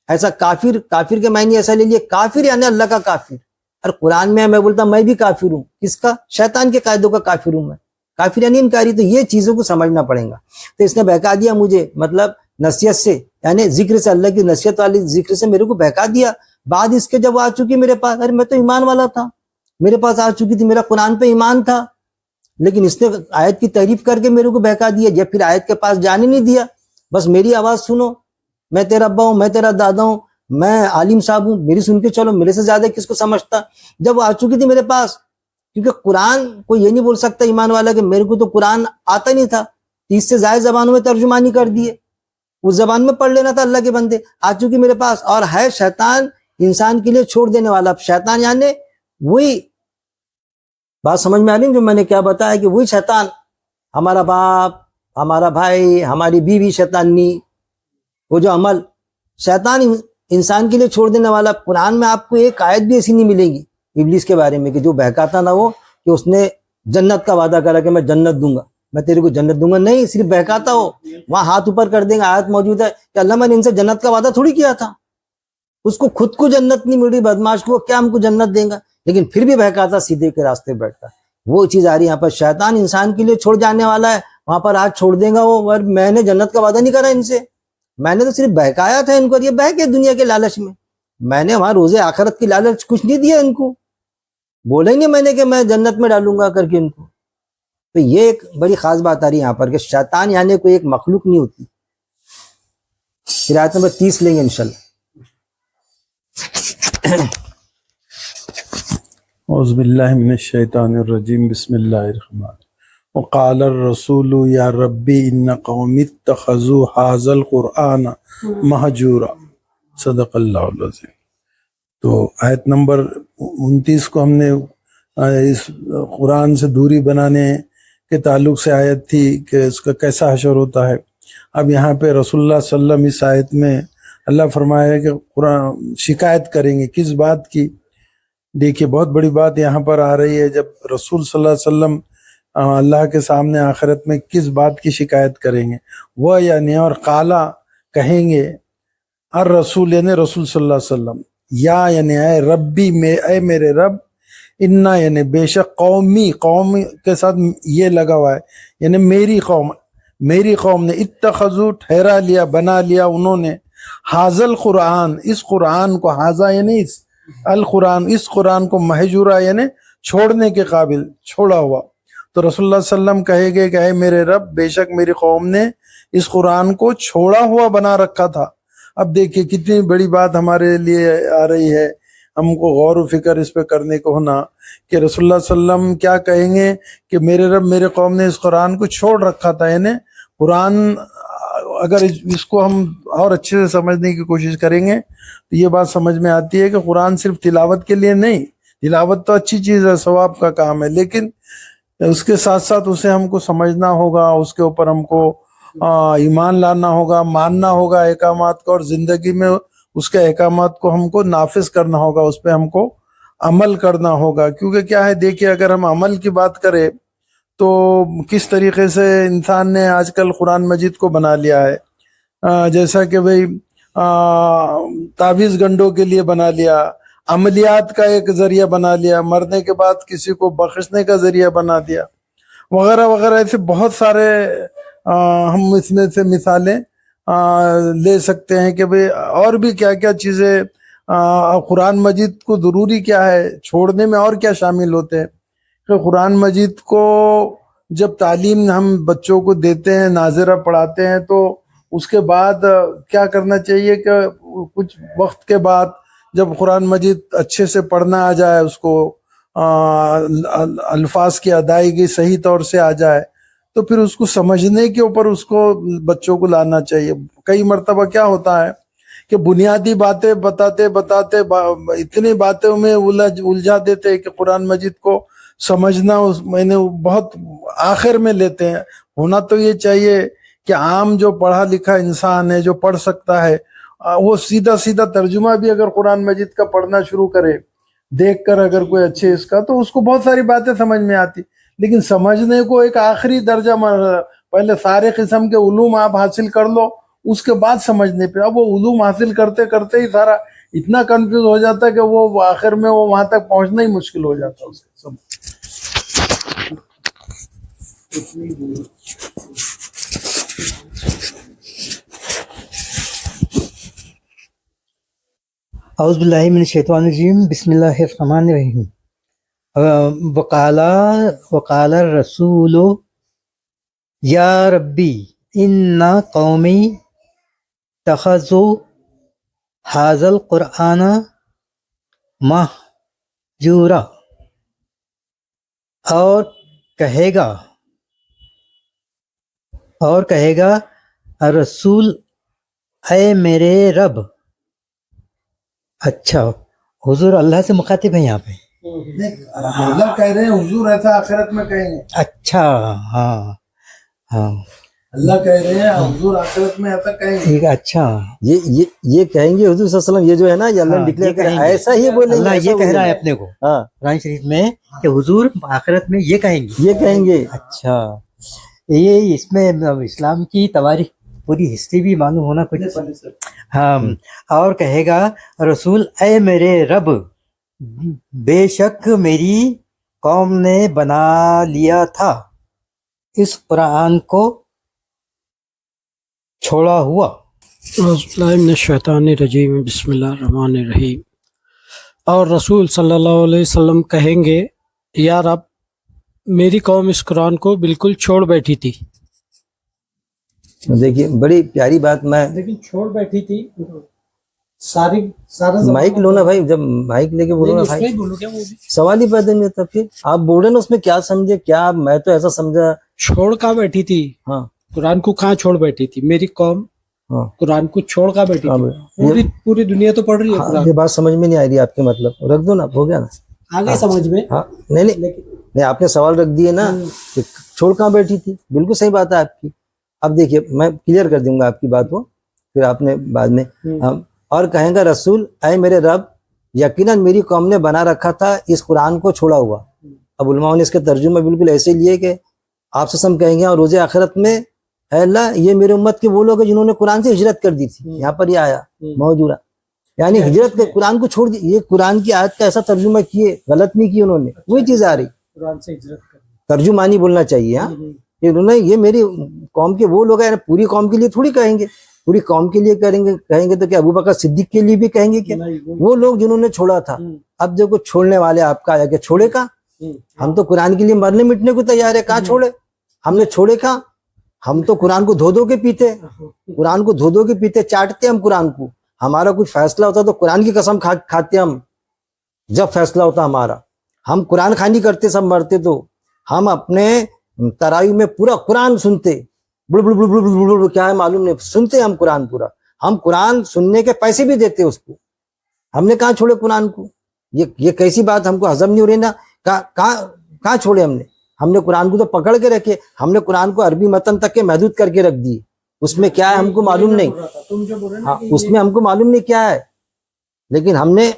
ایسا. کافر کے معنی ایسا لے لیے، کافر یعنی اللہ کا کافر. اور قرآن میں بولتا میں بھی کافر ہوں، کس کا؟ شیطان کے قاعدوں کا کافر ہوں میں. کافر یعنی انکاری. تو یہ چیزوں کو سمجھنا پڑے گا. تو اس نے بہکا دیا مجھے، مطلب نصیحت سے یعنی ذکر سے, اللہ کی نصیحت والی ذکر سے میرے کو بہکا دیا. بعد اس کے جب آ چکی میرے پاس, ارے میں تو ایمان والا تھا, میرے پاس آ چکی تھی, میرا قرآن پہ ایمان تھا, لیکن اس نے آیت کی تعریف کر کے میرے کو بہکا دیا. جب پھر آیت کے پاس جانے نہیں دیا, بس میری آواز سنو, میں تیرا ابا ہوں, میں تیرا دادا ہوں, میں عالم صاحب ہوں, میری سن کے چلو, میرے سے زیادہ کس کو سمجھتا. جب وہ آ چکی تھی میرے پاس, کیونکہ قرآن کو یہ نہیں بول سکتا ایمان والا کہ میرے کو تو قرآن آتا نہیں تھا, 30 سے زائد زبانوں میں ترجمانی کر دیے, اس زبان میں پڑھ لینا تھا اللہ کے بندے. آ چکی میرے پاس, اور ہے شیطان انسان کے لیے چھوڑ دینے والا. شیطان یعنی وہی بات سمجھ میں آ رہی جو میں نے کیا بتایا, کہ وہی شیطان, ہمارا باپ, ہمارا بھائی, ہماری بیوی شیطانی, وہ جو عمل شیطان انسان کے لیے چھوڑ دینے والا. قرآن میں آپ کو ایک آیت بھی ایسی نہیں ملے گی ابلیس کے بارے میں کہ جو بہکاتا نہ ہو کہ اس نے جنت کا وعدہ کرا کہ میں جنت دوں گا, میں تیرے کو جنت دوں گا. نہیں, صرف بہکاتا ہو, وہاں ہاتھ اوپر کر دیں گے. آیت موجود ہے کہ اللہ میں نے ان سے جنت کا وعدہ تھوڑی کیا تھا, اس کو خود کو جنت نہیں مل رہی بدماش کو, کیا ہم کو جنت دیں گا, لیکن پھر بھی بہکاتا, سیدھے کے راستے بیٹھتا. وہ چیز آ رہی ہے یہاں پر. شیطان انسان کے لیے چھوڑ جانے والا ہے, وہاں پر آج چھوڑ دے گا وہ. میں نے جنت کا وعدہ نہیں کرا ان سے, میں نے تو صرف بہکایا تھا ان کو, یہ بہکے دنیا کے لالچ میں. میں نے وہاں روزے آخرت کی لالچ کچھ نہیں دیا ان کو, بولیں گے میں نے کہ میں جنت میں ڈالوں گا کر کے ان کو. تو یہ ایک بڑی خاص بات آ رہی ہے یہاں پر کہ شیطان یعنی کوئی ایک مخلوق نہیں ہوتی. پھر آیت نمبر 30 لیں گے انشاءاللہ. اعوذ باللہ من الشیطان الرجیم, بسم اللہ الرحمن الرحیم. وقال الرسول یا ربی ان قومی اتخذوا ھذا القرآن مہجورا. صدق اللہ العظیم. تو آیت نمبر 29 کو ہم نے اس قرآن سے دوری بنانے کے تعلق سے آیت تھی کہ اس کا کیسا حشر ہوتا ہے. اب یہاں پہ رسول اللہ صلی اللہ علیہ وسلم اس آیت میں اللہ فرمایا ہے کہ قرآن شکایت کریں گے. کس بات کی؟ دیکھیے بہت بڑی بات یہاں پر آ رہی ہے. جب رسول صلی اللہ علیہ وسلم اللہ کے سامنے آخرت میں کس بات کی شکایت کریں گے, وہ یعنی اور قالا کہیں گے, الرسول یعنی رسول صلی اللہ علیہ وسلم, یا یعنی اے ربی اے میرے رب, انا یعنی بے شک, قومی قوم کے ساتھ یہ لگا ہوا ہے یعنی میری قوم نے, اتخذو ٹھہرا لیا, بنا لیا انہوں نے, حاضل قرآن اس قرآن کو, حاضا یعنی اس القرآن اس قرآن کو, مہجورا یعنی چھوڑنے کے قابل, چھوڑا ہوا. تو رسول اللہ صلی اللہ علیہ وسلم کہے گے کہ اے میرے رب بے شک میری قوم نے اس قرآن کو چھوڑا ہوا بنا رکھا تھا. اب دیکھیے کتنی بڑی بات ہمارے لیے آ رہی ہے, ہم کو غور و فکر اس پہ کرنے کو ہونا کہ رسول اللہ صلی اللہ علیہ وسلم کیا کہیں گے کہ میرے رب میرے قوم نے اس قرآن کو چھوڑ رکھا تھا. یعنی قرآن اگر اس کو ہم اور اچھے سے سمجھنے کی کوشش کریں گے تو یہ بات سمجھ میں آتی ہے کہ قرآن صرف تلاوت کے لیے نہیں, تلاوت تو اچھی چیز ہے, ثواب کا کام ہے, لیکن اس کے ساتھ ساتھ اسے ہم کو سمجھنا ہوگا, اس کے اوپر ہم کو ایمان لانا ہوگا, ماننا ہوگا احکامات کو, اور زندگی میں اس کے احکامات کو ہم کو نافذ کرنا ہوگا, اس پہ ہم کو عمل کرنا ہوگا. کیونکہ کیا ہے دیکھیے, اگر ہم عمل کی بات کریں تو کس طریقے سے انسان نے آج کل قرآن مجید کو بنا لیا ہے, جیسا کہ بھئی تعویذ گنڈوں کے لیے بنا لیا, عملیات کا ایک ذریعہ بنا لیا, مرنے کے بعد کسی کو بخشنے کا ذریعہ بنا دیا, وغیرہ وغیرہ. ایسے بہت سارے ہم اس میں سے مثالیں لے سکتے ہیں کہ بھئی اور بھی کیا کیا چیزیں قرآن مجید کو ضروری کیا ہے چھوڑنے میں, اور کیا شامل ہوتے ہیں. کہ قرآن مجید کو جب تعلیم ہم بچوں کو دیتے ہیں, ناظرہ پڑھاتے ہیں, تو اس کے بعد کیا کرنا چاہیے کہ کچھ وقت کے بعد جب قرآن مجید اچھے سے پڑھنا آ جائے, اس کو الفاظ کی ادائیگی صحیح طور سے آ جائے, تو پھر اس کو سمجھنے کے اوپر اس کو بچوں کو لانا چاہیے. کئی مرتبہ کیا ہوتا ہے کہ بنیادی باتیں بتاتے اتنی باتوں میں الجھا دیتے کہ قرآن مجید کو سمجھنا میں نے بہت آخر میں لیتے ہیں. ہونا تو یہ چاہیے کہ عام جو پڑھا لکھا انسان ہے, جو پڑھ سکتا ہے, وہ سیدھا سیدھا ترجمہ بھی اگر قرآن مجید کا پڑھنا شروع کرے دیکھ کر, اگر کوئی اچھے اس کا, تو اس کو بہت ساری باتیں سمجھ میں آتی. لیکن سمجھنے کو ایک آخری درجہ, پہلے سارے قسم کے علوم آپ حاصل کر لو, اس کے بعد سمجھنے پہ. اب وہ علوم حاصل کرتے کرتے ہی سارا اتنا کنفیوز ہو جاتا ہے کہ وہ آخر میں وہ وہاں تک پہنچنا ہی مشکل ہو جاتا ہے اس کے سب. اعوذ باللہ من الشیطان الرجیم بسم اللہ الرحمن الرحیم وقال الرسول یا ربی ان قومی اتخذوا هذا القرآن مہجورا. اور کہے گا رسول اے میرے رب. اچھا حضور اللہ سے مخاطب ہے یہاں پہ. اللہ کہہ رہے ہیں حضور ایسا آخرت میں کہیں گے. اچھا ہاں ہاں اللہ کہہ رہے ہیں حضور آخرت میں ایسا کہیں گے. ٹھیک ہے. اچھا یہ کہیں گے حضور صلی اللہ علیہ وسلم. یہ جو ہے نا یہ اللہ نے ڈکلیئر کیا ایسا ہی بولیں گے. اللہ ایسا یہ کہہ رہا ہے بولیں گے. اپنے کو ہاں قرآن شریف میں کہ حضور آخرت میں یہ کہیں گے. یہ کہیں گے. اچھا یہ اس میں اسلام کی تواریخ پوری ہسٹری بھی معلوم ہونا کچھ. ہاں اور کہے گا رسول اے میرے رب بے شک میری قوم نے بنا لیا تھا اس قرآن کو چھوڑا ہوا. اعوذ باللہ من الشیطان الرجیم بسم اللہ الرحمن الرحیم. اور رسول صلی اللہ علیہ وسلم کہیں گے یا رب میری قوم اس قرآن کو بالکل چھوڑ بیٹھی تھی. دیکھیے بڑی پیاری بات. میں لیکن چھوڑ بیٹھی تھی سارا مائک لو نا بھائی. جب مائک لے کے بولو نا بھائی بولو کیا وہ بھی سوال ہی پیدا نہیں ہوتا. پھر آپ بول رہے نا اس میں کیا سمجھے کیا. میں تو ایسا سمجھا. چھوڑ کہاں بیٹھی تھی. ہاں قرآن کو کہاں چھوڑ بیٹھی تھی میری قوم. ہاں قرآن کو چھوڑ کہاں بیٹھی تھی. پوری دنیا تو پڑھ رہی ہے ہاں، قرآن. یہ بات سمجھ میں نہیں آ رہی آپ کے مطلب. رکھ دو نا ہو گیا نا. آگے سمجھ میں. ہاں نہیں آپ نے سوال رکھ دیے نا کہ چھوڑ کہاں بیٹھی تھی. بالکل صحیح بات ہے آپ کی. اب دیکھیے میں کلیئر کر دوں گا آپ کی بات کو پھر آپ نے بعد میں. اور کہیں گا رسول اے میرے رب یقیناً میری قوم نے بنا رکھا تھا اس قرآن کو چھوڑا ہوا. اب علماء نے اس کے ترجمہ بالکل ایسے لیے کہ آپ سے ہم کہیں گے اور روز آخرت میں اے اللہ یہ میرے امت کے وہ لوگ ہیں جنہوں نے قرآن سے ہجرت کر دی تھی. یہاں پر یہ آیا موجودہ یعنی ہجرت کے قرآن کو چھوڑ دی. یہ قرآن کی آیت کا ایسا ترجمہ کیے غلط نہیں کی انہوں نے. وہی چیز آ رہی قرآن سے ہجرت کر. ترجمانی بولنا چاہیے. ہاں انہوں نے یہ میری قوم کے وہ لوگ ہیں. پوری قوم کے لیے تھوڑی کہیں گے. پوری قوم کے لیے کہیں گے تو کیا ابو بکر صدیق کے لیے بھی کہیں گے کیا وہ لوگ جنہوں نے چھوڑا تھا. اب دیکھو چھوڑنے والے آپ کا آیا کہ چھوڑے کا. ہم تو قرآن کے لیے مرنے مٹنے کو تیار ہے. کہاں چھوڑے. ہم نے چھوڑے کہاں. ہم تو قرآن کو دھو کے پیتے. قرآن کو دھو کے پیتے چاٹتے ہم قرآن کو. ہمارا کوئی فیصلہ ہوتا تو قرآن کی قسم کھاتے ہم. جب فیصلہ ہوتا ہمارا ہم قرآن خوانی کرتے سب مرتے. تو ہم اپنے تراویح میں پورا قرآن سنتے. بڑ بڑ بڑ بڑ بڑ بڑ کیا ہے معلوم نہیں سنتے ہم قرآن پورا. ہم قرآن سننے کے پیسے بھی دیتے اس کو. ہم نے کہاں چھوڑے قرآن کو. یہ کیسی بات ہم کو ہضم نہیں ہو رہی نا. کہاں چھوڑے ہم نے قرآن کو تو پکڑ کے رکھے. ہم نے قرآن کو عربی متن تک کے محدود کر کے رکھ دیے. اس میں کیا ہے ہم کو معلوم نہیں. ہاں اس میں ہم کو معلوم نہیں کیا ہے. لیکن ہم نے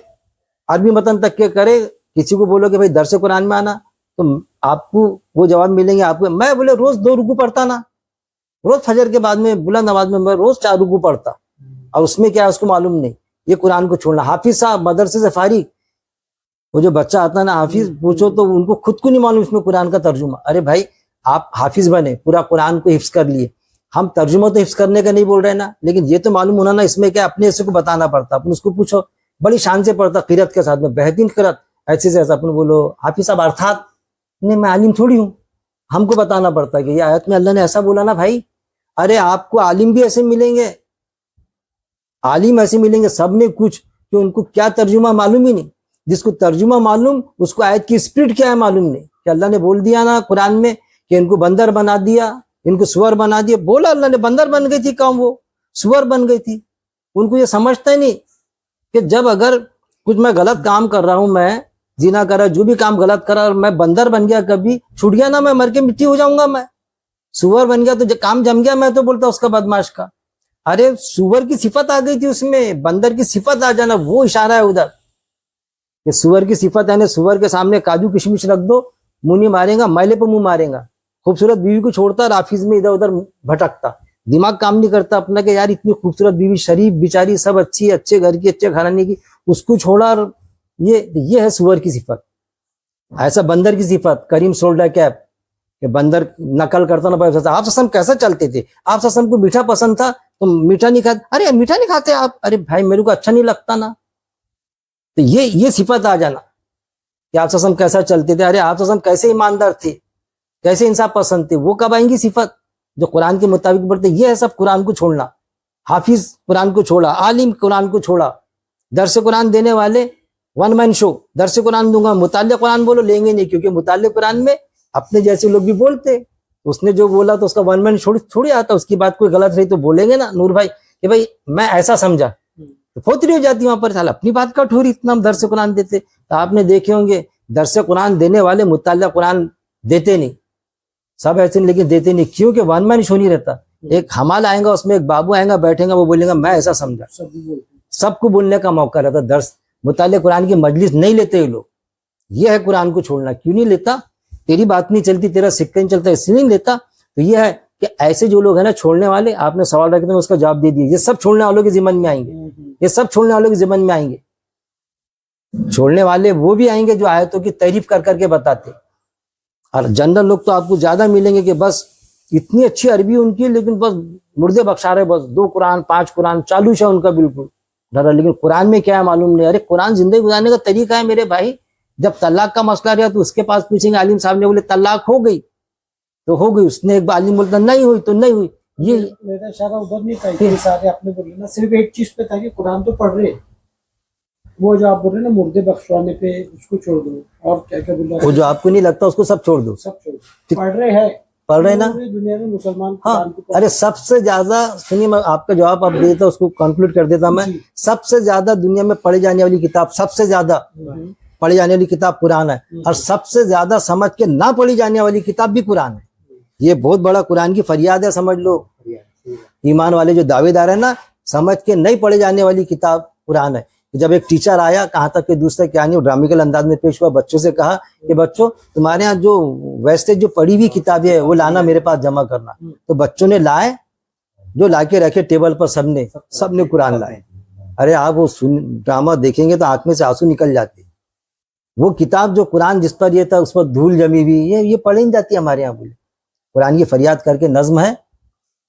عربی متن تک کے کرے. کسی کو بولو کہ بھائی درس قرآن میں آنا تو آپ کو وہ جواب ملیں گے. آپ کو میں بولے روز 2 رکوع پڑھتا نا. روز فجر کے بعد میں بلند آواز میں روز 4 رکوع پڑھتا. اور اس میں کیا ہے اس کو معلوم نہیں. یہ قرآن کو چھوڑنا. حافظ صاحب مدرسے سے فارغ وہ جو بچہ آتا ہے نا حافظ پوچھو تو ان کو خود کو نہیں معلوم اس میں قرآن کا ترجمہ. ارے بھائی آپ حافظ بنے پورا قرآن کو حفظ کر لیے. ہم ترجمہ تو حفظ کرنے کا نہیں بول رہے نا لیکن یہ تو معلوم ہونا نا اس میں کیا اپنے اسے کو بتانا پڑتا. اپن اس کو پوچھو بڑی شان سے پڑھتا قرات کے ساتھ میں بہترین قرات ایسے سے ایسا. اپن بولو حافظ صاحب ارتھات نہیں میں عالم تھوڑی ہوں. ہم کو بتانا پڑتا ہے کہ یہ آیت میں اللہ نے ایسا بولا نا بھائی. ارے آپ کو عالم بھی ایسے ملیں گے. عالم ایسے ملیں گے سب نے کچھ کہ ان کو کیا ترجمہ معلوم ہی نہیں. جس کو ترجمہ معلوم اس کو آیت کی اسپرٹ کیا ہے معلوم نہیں. کہ اللہ نے بول دیا نا قرآن میں کہ ان کو بندر بنا دیا ان کو سور بنا دیا. بولا اللہ نے بندر بن گئی تھی قوم وہ سور بن گئی تھی. ان کو یہ سمجھتا ہی نہیں کہ جب اگر کچھ میں غلط کام کر رہا ہوں میں زنا کر رہا جو بھی کام غلط کر رہا اور میں بندر بن گیا کبھی چھوٹ گیا نا میں مر کے مٹی ہو جاؤں گا. میں سور بن گیا تو کام جم گیا. میں تو بولتا اس کا بدماش کا. ارے سور کی صفت آ گئی تھی اس میں. بندر کی صفت آ جانا وہ اشارہ ہے ادھر کہ سور کی صفت ہے. سور کے سامنے کاجو کشمش رکھ دو منہ نہیں مارے گا میلے پہ منہ مارے گا. خوبصورت بیوی کو چھوڑتا اور آفس میں ادھر ادھر بھٹکتا. دماغ کام نہیں کرتا اپنا کہ یار اتنی خوبصورت بیوی شریف بیچاری سب اچھی اچھے گھر کی اچھے گھرانے کی اس کو چھوڑا. اور یہ ہے سور کی صفت. ایسا بندر کی صفت کریم سولڈا کیپ کہ بندر نقل کرتا نا. آپ سسم کیسا چلتے تھے. آپ سسم کو میٹھا پسند تھا تو میٹھا نہیں کھاتے. ارے میٹھا نہیں کھاتے آپ. ارے بھائی میرے کو اچھا نہیں لگتا نا. تو یہ صفت آ جانا کہ آپ وسلم کیسا چلتے تھے, ارے آپ وسلم کیسے ایماندار تھے, کیسے انصاف پسند تھے, وہ کب آئیں گی صفت جو قرآن کے مطابق پڑھتے. یہ ہے سب قرآن کو چھوڑنا. حافظ قرآن کو چھوڑا, عالم قرآن کو چھوڑا, درس قرآن دینے والے ون مین شو, درس قرآن دوں گا, مطالعہ قرآن بولو, لیں گے نہیں, کیونکہ مطالعہ قرآن میں اپنے جیسے لوگ بھی بولتے. اس نے جو بولا تو اس کا ون مین تھوڑی آتا, اس کی بات کوئی غلط رہی تو بولیں گے نا نور بھائی کہ بھائی میں ایسا سمجھا, تو پھوتری ہو جاتی وہاں پر, سال اپنی بات کا ٹھوری, اتنا ہم درس قرآن دیتے. تو آپ نے دیکھے ہوں گے درس قرآن دینے والے مطالعہ قرآن دیتے نہیں, سب ایسے نہیں, لیکن دیتے نہیں. کیوں کہ ون مین شو نہیں رہتا. ایک حمال آئے گا, اس میں ایک بابو آئے گا, بیٹھے گا, وہ بولے گا میں ایسا سمجھا. سب کو بولنے کا موقع رہتا. درس مطالعہ قرآن کی مجلس نہیں لیتے یہ لوگ. یہ ہے قرآن کو چھوڑنا. کیوں نہیں لیتا؟ تیری بات نہیں چلتی, تیرا سکہ نہیں چلتا, اس لیے نہیں لیتا. تو یہ ہے کہ ایسے جو لوگ ہیں نا چھوڑنے والے, آپ نے سوال رکھے تو اس کا جواب دے دیا. یہ سب چھوڑنے والوں کے ذمن میں آئیں گے, یہ سب چھوڑنے والوں کے ذمن میں آئیں گے. چھوڑنے والے وہ بھی آئیں گے جو آیتوں کی تعریف کر کر کے بتاتے. اور جنرل لوگ تو آپ کو زیادہ ملیں گے کہ بس اتنی اچھی عربی ان کی, لیکن بس مردے بخشا رہے, بس 2 قرآن 5 قرآن چالو ہے ان کا بالکل ڈرا. لیکن قرآن میں کیا ہے معلوم نہیں. ارے قرآن زندگی گزارنے کا طریقہ ہے میرے بھائی. جب طلاق کا مسئلہ رہا تو اس کے پاس پوچھیں گے, عالم صاحب نے بولے طلاق ہو گئی تو ہو گئی, اس نے ایک عالم بولتا نہیں ہوئی تو نہیں ہوئی. یہ میرا اشارہ ادھر نہیں تھا کہ سارے آپ نے بولے نا, صرف ایک چیز پہ تھا کہ قرآن تو پڑھ رہے, وہ جو آپ بول رہے ہیں نا مردے بخشوانے پہ, اس کو چھوڑ دو. اور کیا کیا بول رہے وہ جو آپ کو نہیں لگتا اس کو سب چھوڑ دو. سب چھوڑ دو. پڑھ رہے ہیں, پڑھ رہے نا. پوری دنیا میں مسلمان ہاں, قرآن کو ارے سب سے زیادہ سنیے, میں آپ کا جواب آپ دیتا اس کو کنکلوڈ کر دیتا میں. سب سے زیادہ دنیا میں پڑھی جانے والی کتاب, سب سے زیادہ پڑھی جانے والی کتاب قرآن ہے. اور سب سے زیادہ سمجھ کے نہ پڑھی جانے والی کتاب بھی قرآن ہے. یہ بہت بڑا قرآن کی فریاد ہے, سمجھ لو. ایمان والے جو دعوے دار ہیں نا, سمجھ کے نہیں پڑھی جانے والی کتاب قرآن ہے. جب ایک ٹیچر آیا, کہاں تک کہ دوسرا کیا نہیں, ڈرامیکل انداز میں پیش ہوا, بچوں سے کہا کہ بچوں تمہارے ہاں جو ویسٹیج جو پڑھی ہوئی کتابیں ہے وہ لانا, میرے پاس جمع کرنا. تو بچوں نے لائے, جو لا کے رکھے ٹیبل پر, سب نے قرآن لائے. ارے آپ وہ ڈرامہ دیکھیں گے تو آنکھ میں سے آنسو نکل جاتے. وہ کتاب جو قرآن جس پر یہ تھا اس پر دھول جمی ہوئی, یہ پڑھی نہیں جاتی ہمارے یہاں. بولے قرآن کی فریاد کر کے نظم ہے,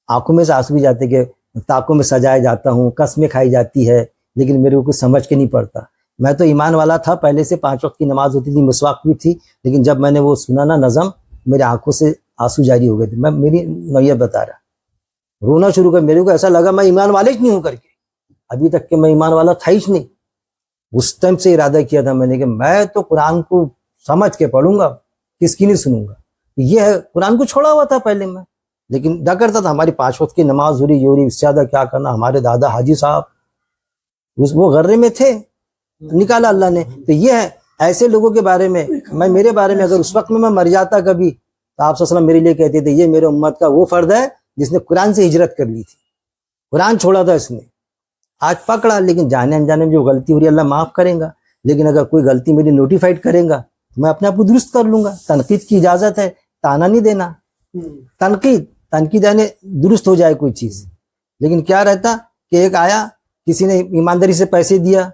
آنکھوں میں سے آنسو بھی جاتے کہ تاکوں میں سجایا جاتا ہوں, قسمیں کھائی جاتی ہے, لیکن میرے کو کچھ سمجھ کے نہیں پڑتا. میں تو ایمان والا تھا, پہلے سے 5 وقت کی نماز ہوتی تھی, مسواک بھی تھی, لیکن جب میں نے وہ سنا نا نظم, میرے آنکھوں سے آنسو جاری ہو گئے تھے. میں میری نوعیت بتا رہا, رونا شروع کر. میرے کو ایسا لگا میں ایمان والے ہی نہیں ہوں کر کے. ابھی تک کہ میں ایمان والا تھا ہی نہیں. اس ٹائم سے ارادہ کیا تھا میں نے کہ میں تو قرآن کو سمجھ کے پڑھوں گا, کس کی نہیں سنوں گا. یہ ہے, قرآن کو چھوڑا ہوا تھا پہلے میں, لیکن ڈا کرتا تھا ہماری 5 وقت کی نماز ہو رہی, اس سے زیادہ کیا کرنا. ہمارے دادا حاجی صاحب وہ غرے میں تھے, نکالا اللہ نے. تو یہ ہے ایسے لوگوں کے بارے میں. میرے بارے میں اگر اس وقت میں مر جاتا کبھی, تو آپ صلی اللہ علیہ وسلم میرے لیے کہتے تھے یہ میرے امت کا وہ فرد ہے جس نے قرآن سے ہجرت کر لی تھی, قرآن چھوڑا تھا اس نے. آج پکڑا, لیکن جانے انجانے میں جو غلطی ہو رہی ہے اللہ معاف کرے گا. لیکن اگر کوئی غلطی میری نوٹیفائڈ کرے گا تو میں اپنے آپ کو درست کر لوں گا. تنقید کی اجازت ہے, تانا نہیں دینا. تنقید یعنی درست ہو جائے کوئی چیز. لیکن کیا رہتا کہ ایک آیا, کسی نے ایمانداری سے پیسے دیا,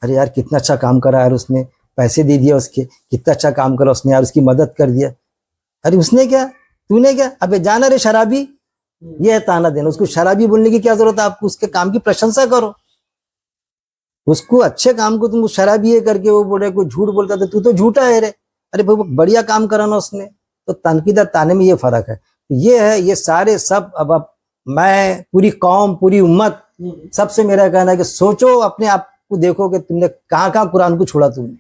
ارے یار کتنا اچھا کام کرا یار, اس نے پیسے دے دیا اس کے, کتنا اچھا کام کرا اس نے یار, اس کی مدد کر دیا. ارے اس نے کیا, تو نے کیا, ابے جانا رے شرابی. یہ ہے تانا دینا. اس کو شرابی بولنے کی کیا ضرورت ہے, آپ کو اس کے کام کی پرشنسا کرو. اس کو اچھے کام کو تم شرابی یہ کر کے وہ بول رہے, کوئی جھوٹ بولتا تھا تو جھوٹا ہے رے. ارے بھائی بڑھیا کام کرا نا اس نے. تو تنقید اور تانے میں یہ فرق ہے. یہ ہے, یہ سارے سب اب میں پوری قوم پوری امت سب سے میرا کہنا ہے کہ سوچو, اپنے آپ کو دیکھو کہ تم نے کہاں قرآن کو چھوڑا. تم نے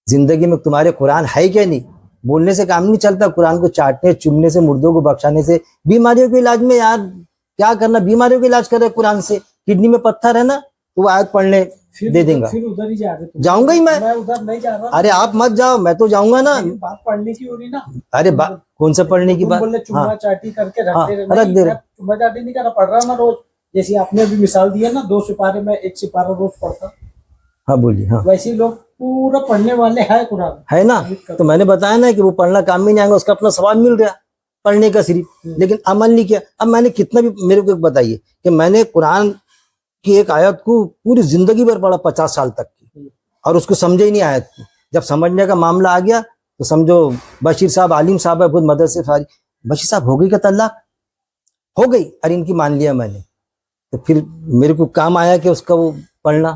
زندگی میں تمہارے قرآن ہے کیا نہیں. بولنے سے کام نہیں چلتا, قرآن کو چاٹنے چومنے سے, مردوں کو بخشانے سے. بیماریوں کے علاج میں یار کیا کرنا, بیماریوں کا علاج کر رہے قرآن سے. کڈنی میں پتھر ہے نا, تو وہ آیت پڑھنے دے دیں گا. ادھر ہی جاؤں گا ہی میں ادھر نہیں جا رہا. ارے آپ مت جاؤ, میں تو جاؤں گا نا. بات پڑھنے کی ہو رہی نا. ارے کون سے پڑھنے کی بات, چوما چاٹی کر کے رکھ دے رہے. چوما چاٹی نہیں کرا, پڑھ رہا نا روز. جیسے آپ نے ابھی مثال دی ہے نا 2 سپارے میں 1 سپارہ روز پڑھتا. ہاں بولیے. ہاں ویسے لوگ پورا پڑھنے والے ہیں قرآن ہے نا. تو میں نے بتایا نا کہ وہ پڑھنا کام میں نہیں آئے گا, اس کا اپنا ثواب مل رہا پڑھنے کا صرف, لیکن عمل نہیں کیا. اب میں نے کتنا بھی, میرے کو ایک بتائیے کہ میں نے قرآن کی ایک آیت کو پوری زندگی بھر پڑھا 50 سال تک کی, اور اس کو سمجھے ہی نہیں آیت کو. جب سمجھنے کا معاملہ آ گیا تو سمجھو بشیر صاحب عالم صاحب ہے, خود مدرسے فارغ. بشیر صاحب ہو گئی کا طلاق ہو گئی, اور ان کی مان لیا میں نے. تو پھر میرے کو کام آیا کہ اس کا وہ پڑھنا.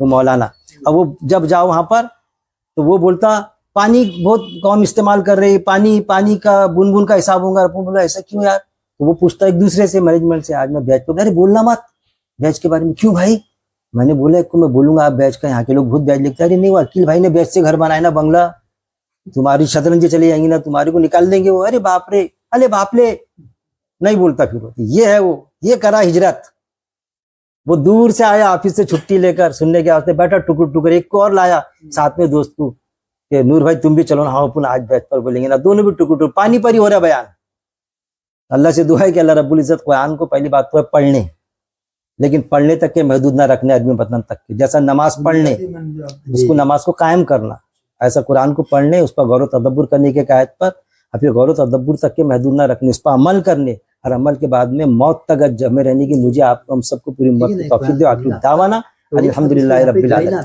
وہ مولانا. اب وہ جب جاؤ وہاں پر تو وہ بولتا پانی بہت قوم استعمال کر رہی, پانی کا بن بن کا حساب ہوگا. بولا ایسا کیوں یار؟ تو وہ پوچھتا ایک دوسرے سے مینجمنٹ سے, آج میں بیچ پہ, ارے بولنا مت بیچ کے بارے میں. کیوں بھائی؟ میں نے بولا ایک کو میں بولوں گا آپ بیچ کا, یہاں کے لوگ بہت بیچ لکھتے ہیں. ارے نہیں, وہ عقیل بھائی نے بیچ سے گھر بنایا نا بنگلہ, تمہاری شطرنجیں چلی جائیں گی نا, تمہارے کو نکال دیں گے وہ. ارے باپ رے, ارے باپ لے, نہیں بولتا. پھر یہ ہے وہ, یہ کرا ہجرت. وہ دور سے آیا آفس سے چھٹی لے کر, سننے کے واسطے بیٹھا ٹکر ٹکر, ایک کو اور لایا ساتھ میں دوست کو کہ نور بھائی تم بھی چلو نا, ہاں اپن آج بیچ پر بولیں گے نا. دونوں بھی ٹکر ٹکر, پانی پر ہی ہو رہا بیان. اللہ سے دعا ہے کہ اللہ رب العزت قرآن کو پہلی بات تو ہے پڑھنے, لیکن پڑھنے تک کے محدود نہ رکھنے آدمی بدن تک کے. جیسا نماز پڑھنے اس کو نماز کو قائم کرنا, ایسا قرآن کو پڑھنے, اس پر غور و تدبر کرنے کے قائد پر, اور پھر غور و تدبر تک کے محدود نہ رکھنے, اس پر عمل کرنے, اور عمل کے بعد میں موت تک جمع رہنے کی مجھے آپ کو ہم سب کو پوری موت کی توفیق دے. آخر دعوانا الحمدللہ رب العالمین.